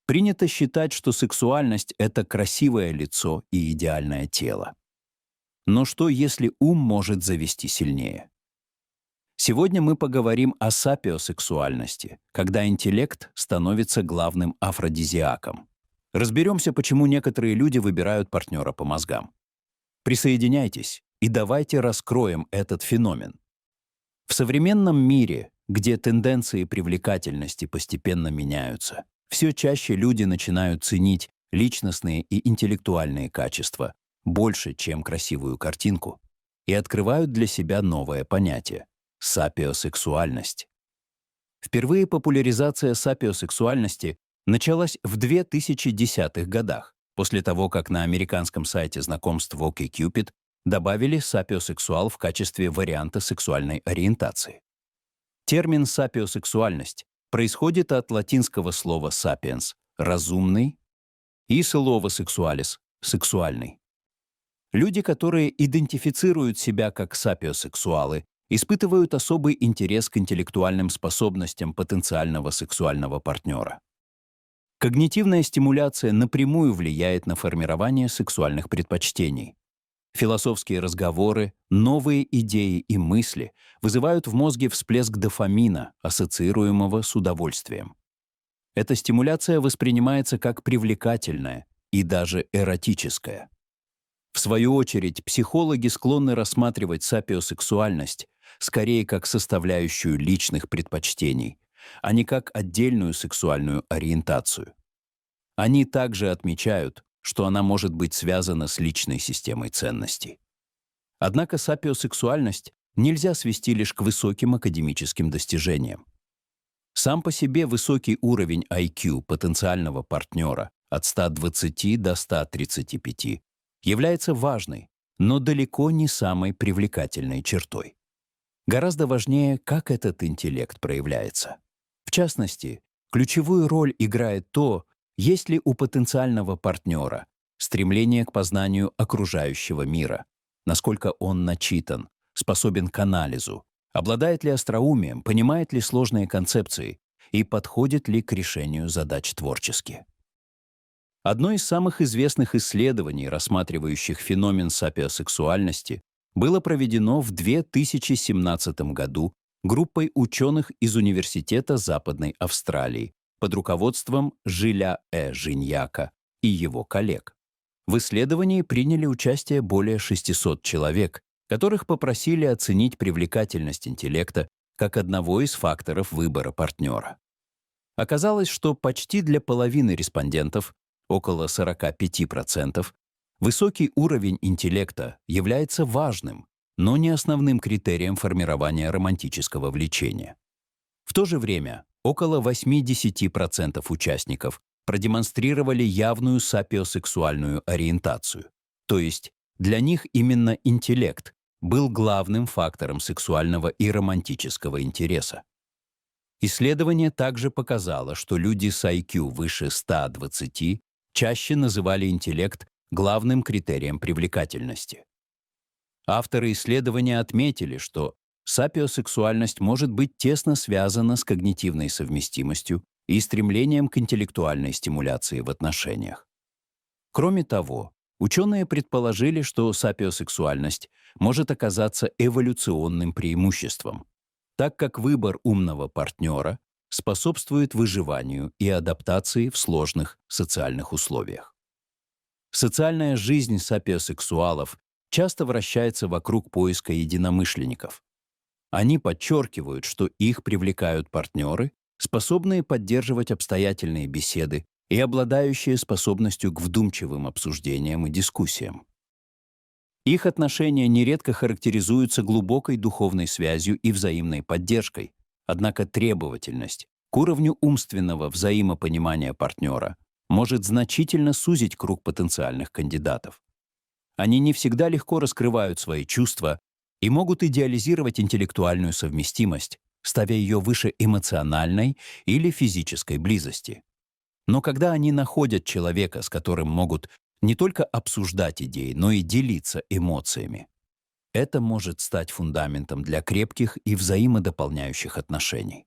Принято считать, что сексуальность — это красивое лицо и идеальное тело. Но что, если ум может завести сильнее? Сегодня мы поговорим о сапиосексуальности, когда интеллект становится главным афродизиаком. Разберемся, почему некоторые люди выбирают партнера по мозгам. Присоединяйтесь и давайте раскроем этот феномен. В современном мире, где тенденции привлекательности постепенно меняются, все чаще люди начинают ценить личностные и интеллектуальные качества больше, чем красивую картинку, и открывают для себя новое понятие — сапиосексуальность. Впервые популяризация сапиосексуальности началась в 2010-х годах, после того, как на американском сайте знакомств OkCupid добавили сапиосексуал в качестве варианта сексуальной ориентации. Термин «сапиосексуальность» происходит от латинского слова «sapiens» — «разумный» и слова «sexualis» — «сексуальный». Люди, которые идентифицируют себя как сапиосексуалы, испытывают особый интерес к интеллектуальным способностям потенциального сексуального партнера. Когнитивная стимуляция напрямую влияет на формирование сексуальных предпочтений. Философские разговоры, новые идеи и мысли вызывают в мозге всплеск дофамина, ассоциируемого с удовольствием. Эта стимуляция воспринимается как привлекательная и даже эротическая. В свою очередь, психологи склонны рассматривать сапиосексуальность скорее как составляющую личных предпочтений, а не как отдельную сексуальную ориентацию. Они также отмечают, что она может быть связана с личной системой ценностей. Однако сапиосексуальность нельзя свести лишь к высоким академическим достижениям. Сам по себе высокий уровень IQ потенциального партнера от 120 до 135 является важной, но далеко не самой привлекательной чертой. Гораздо важнее, как этот интеллект проявляется. В частности, ключевую роль играет то, есть ли у потенциального партнера стремление к познанию окружающего мира, насколько он начитан, способен к анализу, обладает ли остроумием, понимает ли сложные концепции и подходит ли к решению задач творчески. Одно из самых известных исследований, рассматривающих феномен сапиосексуальности, было проведено в 2017 году группой ученых из Университета Западной Австралии под руководством Жиля Жиньяка и его коллег. В исследовании приняли участие более 600 человек, которых попросили оценить привлекательность интеллекта как одного из факторов выбора партнера. Оказалось, что почти для половины респондентов, около 45%, высокий уровень интеллекта является важным, но не основным критерием формирования романтического влечения. В то же время около 80% участников продемонстрировали явную сапиосексуальную ориентацию, то есть для них именно интеллект был главным фактором сексуального и романтического интереса. Исследование также показало, что люди с IQ выше 120 чаще называли интеллект главным критерием привлекательности. Авторы исследования отметили, что сапиосексуальность может быть тесно связана с когнитивной совместимостью и стремлением к интеллектуальной стимуляции в отношениях. Кроме того, ученые предположили, что сапиосексуальность может оказаться эволюционным преимуществом, так как выбор умного партнера способствует выживанию и адаптации в сложных социальных условиях. Социальная жизнь сапиосексуалов часто вращается вокруг поиска единомышленников. Они подчеркивают, что их привлекают партнеры, способные поддерживать обстоятельные беседы и обладающие способностью к вдумчивым обсуждениям и дискуссиям. Их отношения нередко характеризуются глубокой духовной связью и взаимной поддержкой, однако требовательность к уровню умственного взаимопонимания партнера может значительно сузить круг потенциальных кандидатов. Они не всегда легко раскрывают свои чувства и могут идеализировать интеллектуальную совместимость, ставя ее выше эмоциональной или физической близости. Но когда они находят человека, с которым могут не только обсуждать идеи, но и делиться эмоциями, это может стать фундаментом для крепких и взаимодополняющих отношений.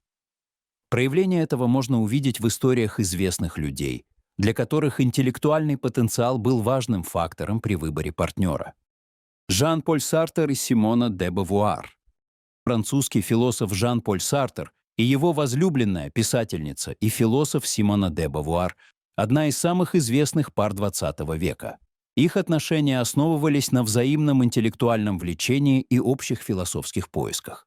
Проявление этого можно увидеть в историях известных людей, для которых интеллектуальный потенциал был важным фактором при выборе партнера. Жан-Поль Сартер и Симона де Бовуар. Французский философ Жан-Поль Сартер и его возлюбленная писательница и философ Симона де Бовуар – одна из самых известных пар XX века. Их отношения основывались на взаимном интеллектуальном влечении и общих философских поисках.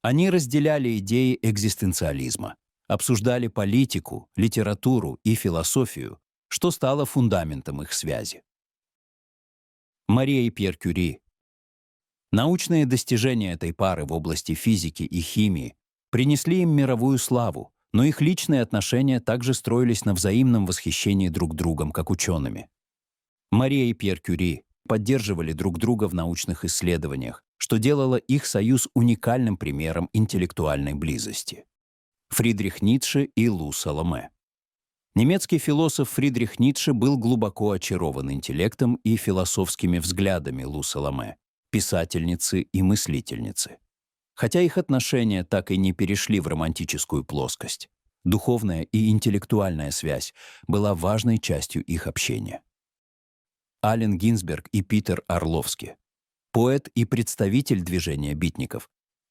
Они разделяли идеи экзистенциализма, обсуждали политику, литературу и философию, что стало фундаментом их связи. Мария и Пьер Кюри. Научные достижения этой пары в области физики и химии принесли им мировую славу, но их личные отношения также строились на взаимном восхищении друг другом, как учеными. Мария и Пьер Кюри поддерживали друг друга в научных исследованиях, что делало их союз уникальным примером интеллектуальной близости. Фридрих Ницше и Лу Саломе. Немецкий философ Фридрих Ницше был глубоко очарован интеллектом и философскими взглядами Лу Саломе, писательницы и мыслительницы. Хотя их отношения так и не перешли в романтическую плоскость, духовная и интеллектуальная связь была важной частью их общения. Аллен Гинзберг и Питер Орловски. Поэт и представитель движения битников.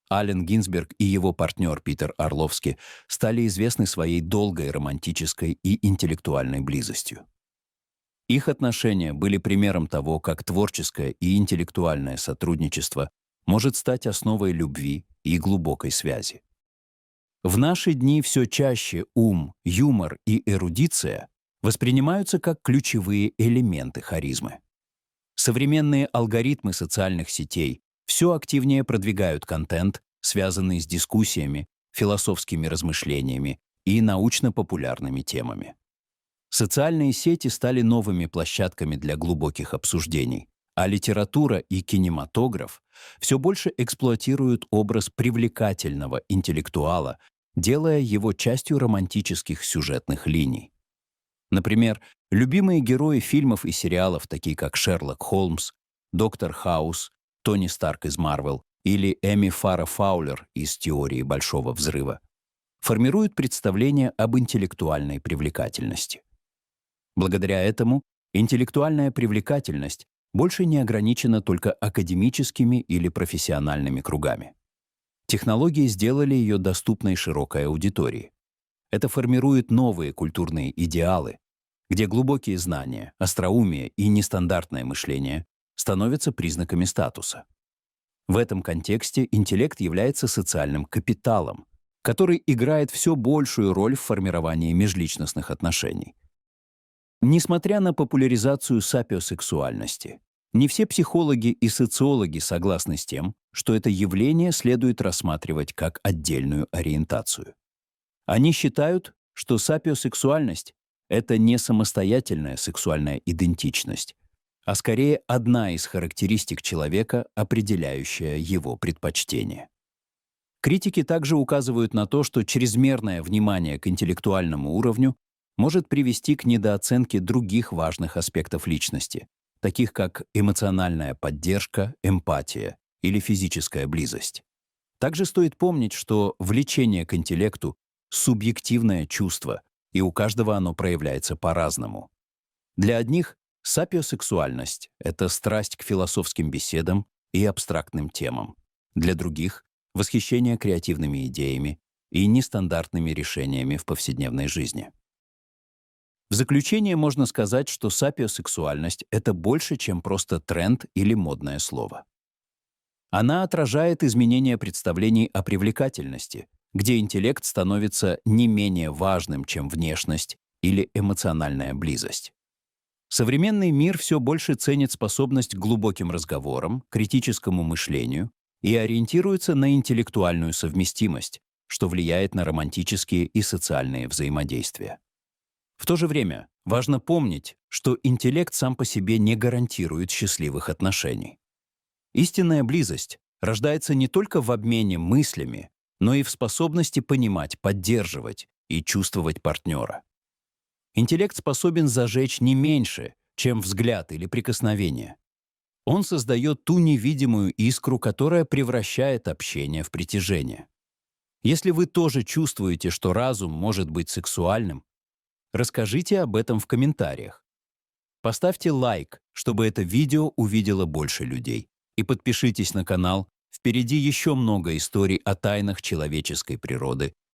Аллен Гинзберг и его партнер Питер Орловски стали известны своей долгой романтической и интеллектуальной близостью. Их отношения были примером того, как творческое и интеллектуальное сотрудничество может стать основой любви и глубокой связи. В наши дни все чаще ум, юмор и эрудиция воспринимаются как ключевые элементы харизмы. Современные алгоритмы социальных сетей все активнее продвигают контент, связанный с дискуссиями, философскими размышлениями и научно-популярными темами. Социальные сети стали новыми площадками для глубоких обсуждений, а литература и кинематограф все больше эксплуатируют образ привлекательного интеллектуала, делая его частью романтических сюжетных линий. Например, любимые герои фильмов и сериалов, такие как Шерлок Холмс, Доктор Хаус, Тони Старк из Марвел или Эми Фара Фаулер из «Теории Большого взрыва», формируют представление об интеллектуальной привлекательности. Благодаря этому интеллектуальная привлекательность больше не ограничена только академическими или профессиональными кругами. Технологии сделали ее доступной широкой аудитории. Это формирует новые культурные идеалы, где глубокие знания, остроумие и нестандартное мышление становятся признаками статуса. В этом контексте интеллект является социальным капиталом, который играет все большую роль в формировании межличностных отношений. Несмотря на популяризацию сапиосексуальности, не все психологи и социологи согласны с тем, что это явление следует рассматривать как отдельную ориентацию. Они считают, что сапиосексуальность — это не самостоятельная сексуальная идентичность, а скорее одна из характеристик человека, определяющая его предпочтения. Критики также указывают на то, что чрезмерное внимание к интеллектуальному уровню может привести к недооценке других важных аспектов личности, таких как эмоциональная поддержка, эмпатия или физическая близость. Также стоит помнить, что влечение к интеллекту — субъективное чувство, и у каждого оно проявляется по-разному. Для одних сапиосексуальность — это страсть к философским беседам и абстрактным темам. Для других — восхищение креативными идеями и нестандартными решениями в повседневной жизни. В заключение можно сказать, что сапиосексуальность — это больше, чем просто тренд или модное слово. Она отражает изменения представлений о привлекательности, где интеллект становится не менее важным, чем внешность или эмоциональная близость. Современный мир все больше ценит способность к глубоким разговорам, критическому мышлению и ориентируется на интеллектуальную совместимость, что влияет на романтические и социальные взаимодействия. В то же время важно помнить, что интеллект сам по себе не гарантирует счастливых отношений. Истинная близость рождается не только в обмене мыслями, но и в способности понимать, поддерживать и чувствовать партнера. Интеллект способен зажечь не меньше, чем взгляд или прикосновение. Он создает ту невидимую искру, которая превращает общение в притяжение. Если вы тоже чувствуете, что разум может быть сексуальным, расскажите об этом в комментариях. Поставьте лайк, чтобы это видео увидело больше людей. И подпишитесь на канал. Впереди еще много историй о тайнах человеческой природы